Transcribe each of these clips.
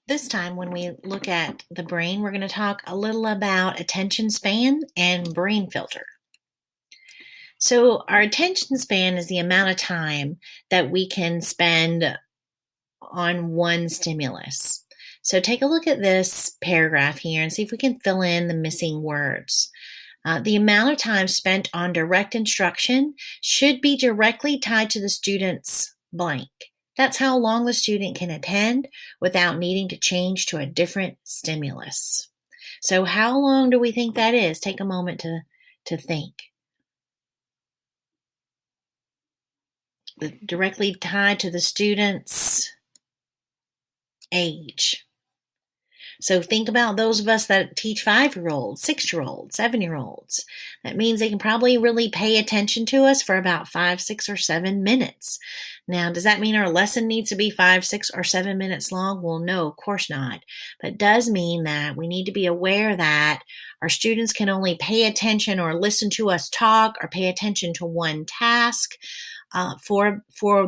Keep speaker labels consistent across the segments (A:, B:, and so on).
A: This time, when we look at the brain, we're going to talk a little about attention span and brain filter. So, our attention span is the amount of time that we can spend on one stimulus. So, take a look at this paragraph here and see if we can fill in the missing words. The amount of time spent on direct instruction should be directly tied to the student's blank. That's how long the student can attend without needing to change to a different stimulus. So how long do we think that is? Take a moment to think. Directly tied to the student's age. So think about those of us that teach 5-year-olds, 6-year-olds, 7-year-olds. That means they can probably really pay attention to us for about 5, 6, or 7 minutes. Now, does that mean our lesson needs to be 5, 6, or 7 minutes long? Well, no, of course not. But it does mean that we need to be aware that our students can only pay attention or listen to us talk or pay attention to one task for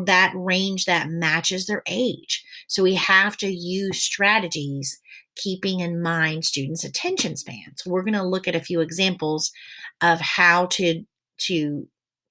A: that range that matches their age. So we have to use strategies keeping in mind students' attention spans. We're going to look at a few examples of how to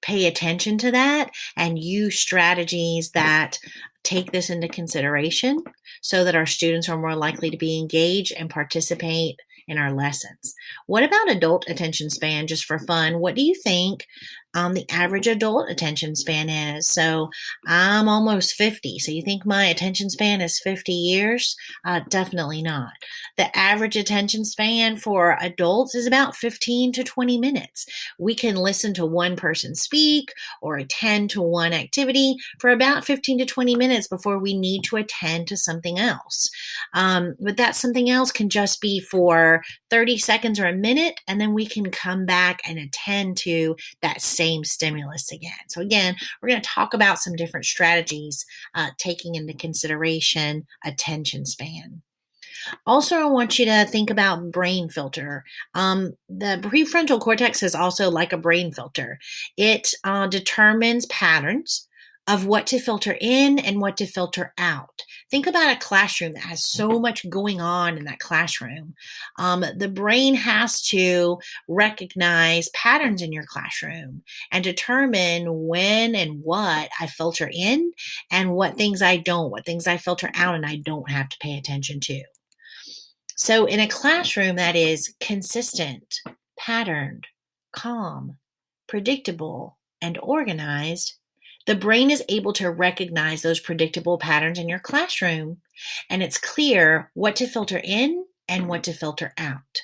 A: pay attention to that and use strategies that take this into consideration so that our students are more likely to be engaged and participate in our lessons. What about adult attention span, just for fun? What do you think the average adult attention span is? So I'm almost 50. So you think my attention span is 50 years? Definitely not. The average attention span for adults is about 15 to 20 minutes. We can listen to one person speak or attend to one activity for about 15 to 20 minutes before we need to attend to something else. But that something else can just be for 30 seconds or a minute, and then we can come back and attend to that same stimulus again. So again, we're going to talk about some different strategies taking into consideration attention span. Also, I want you to think about brain filter. The prefrontal cortex is also like a brain filter. It determines patterns of what to filter in and what to filter out. Think about a classroom that has so much going on in that classroom. The brain has to recognize patterns in your classroom and determine when and what I filter in and what things I don't, what things I filter out and I don't have to pay attention to. So in a classroom that is consistent, patterned, calm, predictable, and organized, the brain is able to recognize those predictable patterns in your classroom, and it's clear what to filter in and what to filter out.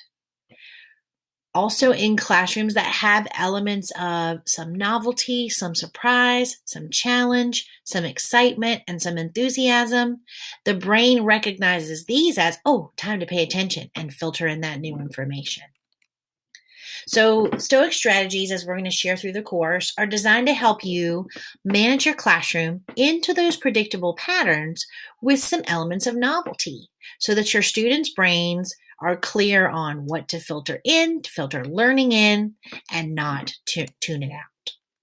A: Also in classrooms that have elements of some novelty, some surprise, some challenge, some excitement, and some enthusiasm, the brain recognizes these as, oh, time to pay attention and filter in that new information. So STOIC strategies, as we're going to share through the course, are designed to help you manage your classroom into those predictable patterns with some elements of novelty so that your students' brains are clear on what to filter in, to filter learning in, and not to tune it out.